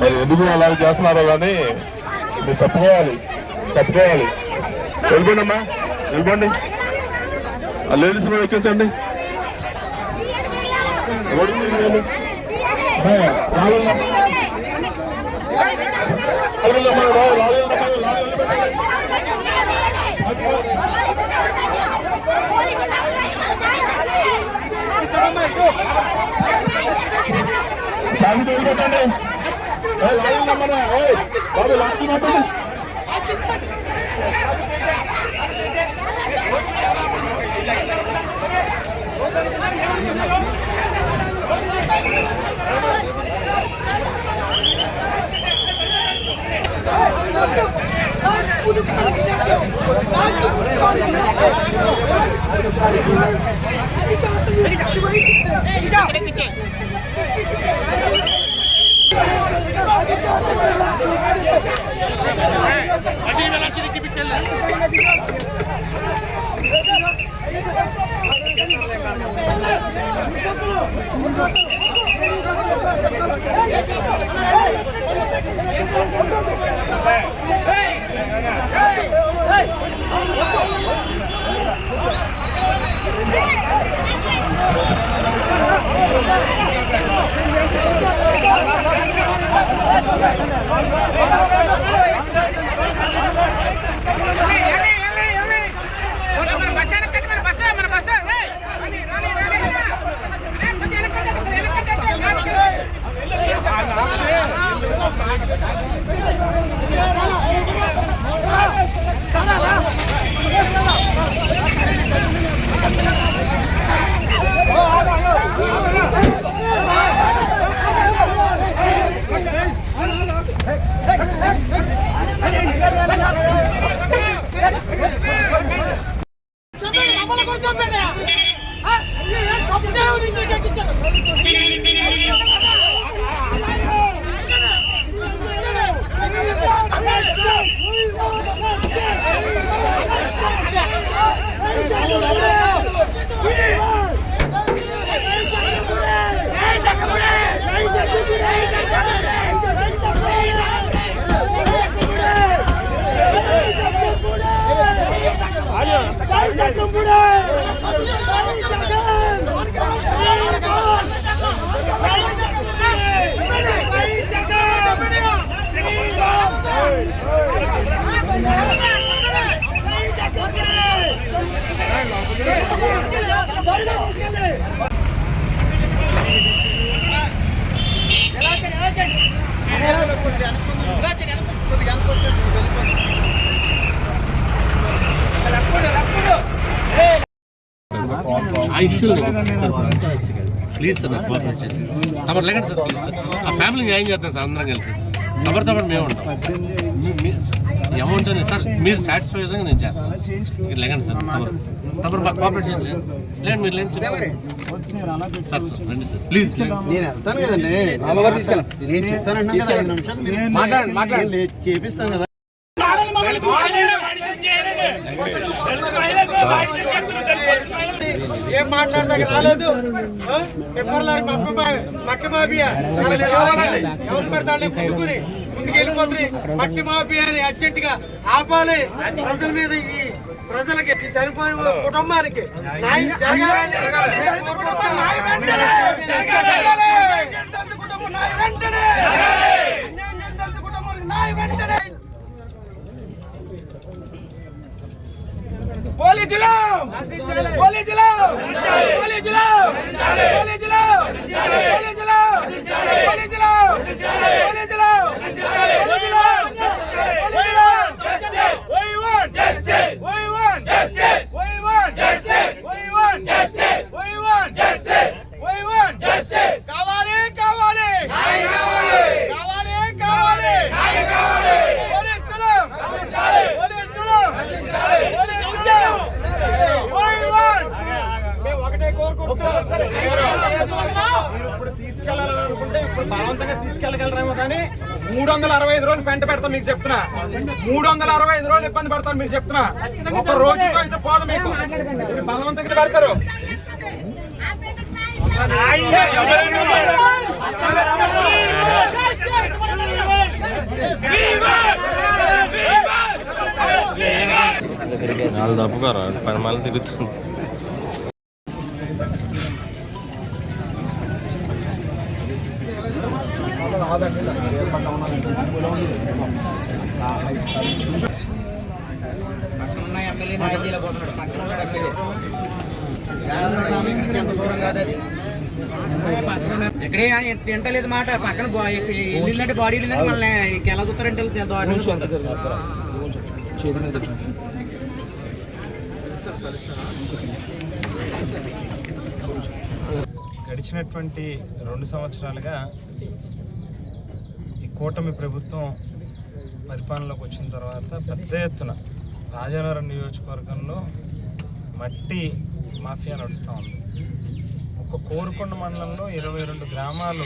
మరి ఎందుకు అలా చేస్తున్నారో కానీ మీరు తప్పుకోవాలి. వెళ్ళిపోండి అమ్మా, వెళ్ళిపోండి. ఆ లేడీస్ మీద ఎక్కించండి. వెళ్ళిపోతండి. బాబు లాస్ట్ మాట్లాడి ప్లీజ్ సార్ తమరు లేకండి సార్, ప్లీజ్ సార్. ఆ ఫ్యామిలీ న్యాయం చేస్తాం సార్, అందరం కలిసి తమరితో మేము ఉంటాం. అమౌంట్ సార్ మీరు సాటిస్ఫై విధంగా నేను చేస్తాను. లేకండి సార్, తమరు మాకు కోఆపరేట్ చేయండి. లేదు మీరు లేదు సార్, రండి సార్ ప్లీజ్. నేను వెళ్తాను కదండి, నేను చెప్తాను చేపిస్తాను కదా. ఏం మాట్లాడతా రాలేదు. మట్టి మాఫియా ఎవరు పెడతాడే ముందుకుని ముందుకు వెళ్ళిపోతుంది. మట్టి మాఫియా అని అర్జెంట్ గా ఆపాలి. ప్రజల మీద ఈ ప్రజలకి ఈ చనిపోయిన కుటుంబానికి న్యాయం జరగాలి. పోలీసులు పోలీసులు పోలీసులు పోలీసులు పోలీసులు పోలీసులు ఇప్పుడు తీసుకెళ్లాలనుకుంటే ఇప్పుడు బలవంతంగా తీసుకెళ్ళగలరేమో కానీ 365 రోజులు పెంట పెడతాం మీకు చెప్తున్నా. 365 రోజులు ఇబ్బంది పడతాను మీకు చెప్తున్నా. ఒక రోజుతో అయితే పోదు మీకు. బలవంతంగా పెడతారు. వాళ్ళు తప్పుకోరా 10 మైళ్ళు తిరుగుతుంది. ఎక్కడే ఎంటలేదు మాట పక్కన వెళ్ళిందంటే బాడీ వెళ్ళిందంటే మళ్ళీ ఎలా చూస్తారంటే గడిచినటువంటి 2 సంవత్సరాలుగా ఈ కూటమి ప్రభుత్వం పరిపాలనలోకి వచ్చిన తర్వాత పెద్ద ఎత్తున రాజానగరం నియోజకవర్గంలో మట్టి మాఫియా నడుస్తూ ఉంది. ఒక్క కోరుకొండ మండలంలో 22 గ్రామాలు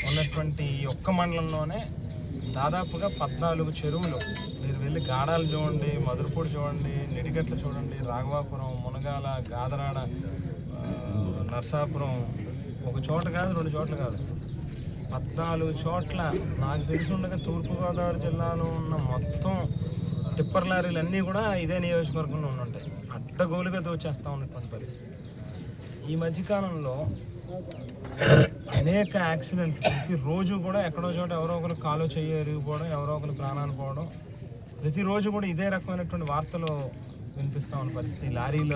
ఉన్నటువంటి ఈ ఒక్క మండలంలోనే దాదాపుగా 14 చెరువులు. మీరు వెళ్ళి గాడాలు చూడండి, మధురపూడి చూడండి, నిడిగట్ల చూడండి, రాఘవాపురం, మునగాల, గాదరాడ, నర్సాపురం, ఒక చోట కాదు 2 చోట్ల కాదు 14 చోట్ల. నాకు తెలిసి ఉండగా తూర్పుగోదావరి జిల్లాలో ఉన్న మొత్తం టిప్పర్ లారీలు అన్నీ కూడా ఇదే నియోజకవర్గంలో ఉంటాయి. అడ్డగోలుగా దోచేస్తూ ఉన్నటువంటి పరిస్థితి. ఈ మధ్యకాలంలో అనేక యాక్సిడెంట్లు, ప్రతిరోజు కూడా ఎక్కడో చోట ఎవరో ఒకరు కాలు చెయ్యి ఎరిగిపోవడం, ఎవరో ఒకరు ప్రాణాలు పోవడం, ప్రతిరోజు కూడా ఇదే రకమైనటువంటి వార్తలు వినిపిస్తూ ఉన్న పరిస్థితి. లారీల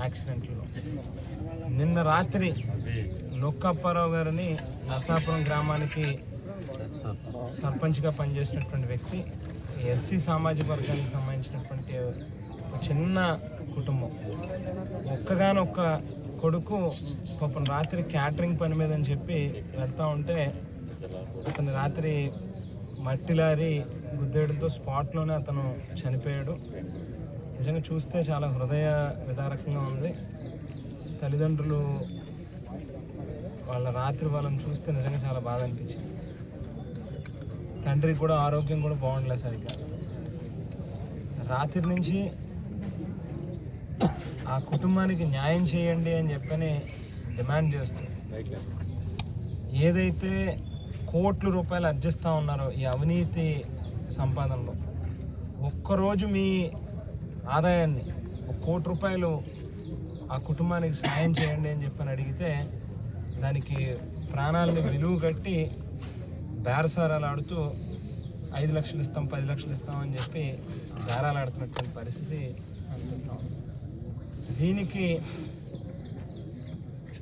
యాక్సిడెంట్లో నిన్న రాత్రి నొక్కప్పారావు గారిని నరసాపురం గ్రామానికి సర్పంచ్గా పనిచేసినటువంటి వ్యక్తి, ఎస్సీ సామాజిక వర్గానికి సంబంధించినటువంటి ఒక చిన్న కుటుంబం, ఒక్కగానొక్క కొడుకు పాపం రాత్రి క్యాటరింగ్ పని మీద అని చెప్పి వెళ్తూ ఉంటే అతను రాత్రి మట్టి లారీ గుద్దేయడంతో స్పాట్లోనే అతను చనిపోయాడు. నిజంగా చూస్తే చాలా హృదయ విదారకంగా ఉంది. తల్లిదండ్రులు వాళ్ళని చూస్తే నిజంగా చాలా బాధ అనిపించింది. తండ్రికి కూడా ఆరోగ్యం కూడా బాగుండలేదు సరిగ్గా. రాత్రి నుంచి ఆ కుటుంబానికి న్యాయం చేయండి అని చెప్పని డిమాండ్ చేస్తుంది. ఏదైతే కోట్ల రూపాయలు అర్జిస్తూ ఉన్నారో ఈ అవినీతి సంపాదనలో, ఒక్కరోజు మీ ఆదాయాన్ని 1 కోటి రూపాయలు ఆ కుటుంబానికి సాయం చేయండి అని చెప్పని అడిగితే దానికి ప్రాణాలని విలువ కట్టి బేరసారాలు ఆడుతూ 5 లక్షలు ఇస్తాం 10 లక్షలు ఇస్తాం అని చెప్పి బేరాలు ఆడుతున్నటువంటి పరిస్థితి అనిపిస్తూ ఉంది. దీనికి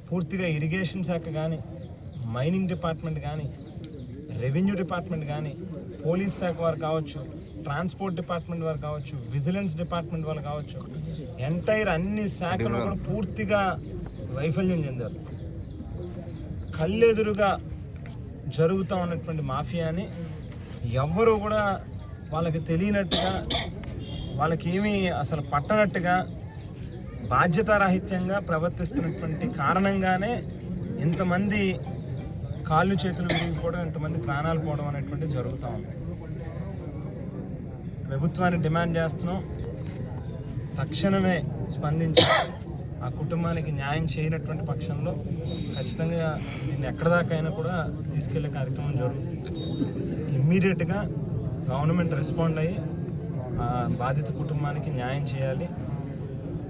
పూర్తిగా ఇరిగేషన్ శాఖ కానీ, మైనింగ్ డిపార్ట్మెంట్ కానీ, రెవెన్యూ డిపార్ట్మెంట్ కానీ, పోలీస్ శాఖ వారు కావచ్చు, ట్రాన్స్పోర్ట్ డిపార్ట్మెంట్ వారు కావచ్చు, విజిలెన్స్ డిపార్ట్మెంట్ వాళ్ళు కావచ్చు, ఎంటైర్ అన్ని శాఖలు కూడా పూర్తిగా వైఫల్యం చెందారు. కళ్ళెదురుగా జరుగుతూ ఉన్నటువంటి మాఫియాని ఎవ్వరూ కూడా వాళ్ళకి తెలియనట్టుగా, వాళ్ళకేమీ అసలు పట్టనట్టుగా, బాధ్యతారాహిత్యంగా ప్రవర్తిస్తున్నటువంటి కారణంగానే ఇంతమంది కాళ్ళు చేతులు విరిగిపోవడం, ఇంతమంది ప్రాణాలు పోవడం అనేటువంటిది జరుగుతూ ఉంది. ప్రభుత్వాన్ని డిమాండ్ చేస్తున్నాం, తక్షణమే స్పందించి ఆ కుటుంబానికి న్యాయం చేయనటువంటి పక్షంలో ఖచ్చితంగా దీన్ని ఎక్కడి దాకా అయినా కూడా తీసుకెళ్లే కార్యక్రమం జరుగుతుంది. ఇమ్మీడియట్గా గవర్నమెంట్ రెస్పాండ్ అయ్యి ఆ బాధిత కుటుంబానికి న్యాయం చేయాలి.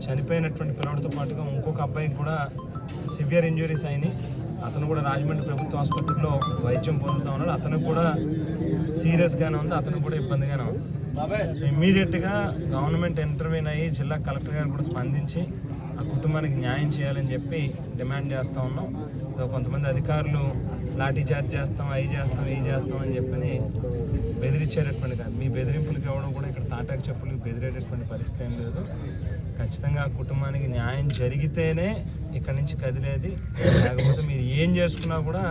చనిపోయినటువంటి పిల్లడితో పాటుగా ఇంకొక అబ్బాయికి కూడా సివియర్ ఇంజురీస్ అయినాయి. అతను కూడా రాజమండ్రి ప్రభుత్వ ఆసుపత్రిలో వైద్యం పొందుతూ ఉన్నాడు. అతను కూడా సీరియస్గానే ఉంది, అతను కూడా ఇబ్బందిగానే ఉంది. సో ఇమ్మీడియట్గా గవర్నమెంట్ ఇంటర్వ్యూన్ అయ్యి జిల్లా కలెక్టర్ గారు కూడా స్పందించి ఆ కుటుంబానికి న్యాయం చేయాలని చెప్పి డిమాండ్ చేస్తూ ఉన్నాం. సో కొంతమంది అధికారులు లాఠీ చార్జ్ చేస్తాం, అవి చేస్తాం, ఇవి చేస్తాం అని చెప్పని బెదిరించేటటువంటి కాదు. మీ బెదిరింపులకు ఎవడో కూడా ఇక్కడ తాటాకు చెప్పులకు బెదిరేటటువంటి పరిస్థితి ఏం లేదు. ఖచ్చితంగా ఆ కుటుంబానికి న్యాయం జరిగితేనే ఇక్కడి నుంచి కదిలేది. లేకపోతే మీరు ఏం చేసుకున్నా కూడా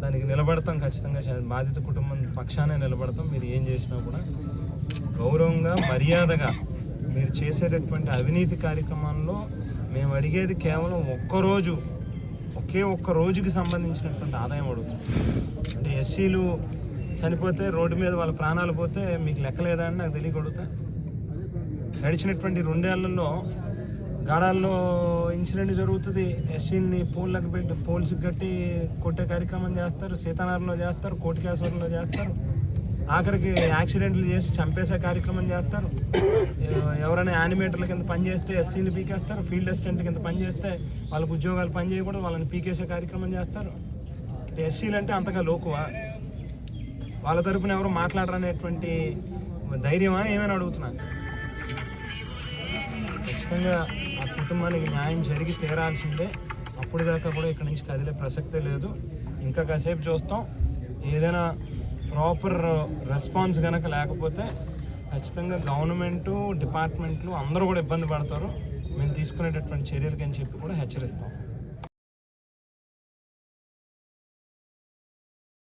దానికి నిలబడతాం. ఖచ్చితంగా బాధిత కుటుంబం పక్షానే నిలబడతాం. మీరు ఏం చేసినా కూడా గౌరవంగా, మర్యాదగా మీరు చేసేటటువంటి అవినీతి కార్యక్రమాల్లో మేము అడిగేది కేవలం ఒకే ఒక్క రోజుకి సంబంధించినటువంటి ఆదాయం అడుగుతాం. అంటే ఎస్సీలు చనిపోతే రోడ్డు మీద వాళ్ళ ప్రాణాలు పోతే మీకు లెక్కలేదా అని నాకు తెలియకడుగుతా. గడిచినటువంటి 2 ఏళ్లలో గాడాల్లో ఇన్సిడెంట్ జరుగుతుంది. ఎస్సీని పోల్లకు పెట్టి పోల్స్కి కట్టి కొట్టే కార్యక్రమం చేస్తారు, సీతానగరంలో చేస్తారు, కోటికేశ్వరంలో చేస్తారు. ఆఖరికి యాక్సిడెంట్లు చేసి చంపేసే కార్యక్రమం చేస్తారు. ఎవరైనా యానిమేటర్ల కింద పనిచేస్తే ఎస్సీని పీకేస్తారు. ఫీల్డ్ అసిస్టెంట్ కింద పనిచేస్తే వాళ్ళకు ఉద్యోగాలు పనిచేయకూడదు, వాళ్ళని పీకేసే కార్యక్రమం చేస్తారు. ఎస్సీలు అంటే అంతగా లోకువా? వాళ్ళ తరపున ఎవరు మాట్లాడరనేటువంటి ధైర్యమా ఏమైనా అడుగుతున్నా. ఖచ్చితంగా ఆ కుటుంబానికి న్యాయం జరిగి తీరాల్సిందే. అప్పుడు దాకా కూడా ఇక్కడ నుంచి కదిలే ప్రసక్తే లేదు. ఇంకా కాసేపు చూస్తాం. ఏదైనా ప్రాపర్ రెస్పాన్స్ కనుక లేకపోతే ఖచ్చితంగా గవర్నమెంటు, డిపార్ట్మెంట్లు అందరూ కూడా ఇబ్బంది పడతారు. మేము తీసుకునేటటువంటి చర్యలకి అని చెప్పి కూడా హెచ్చరిస్తాం.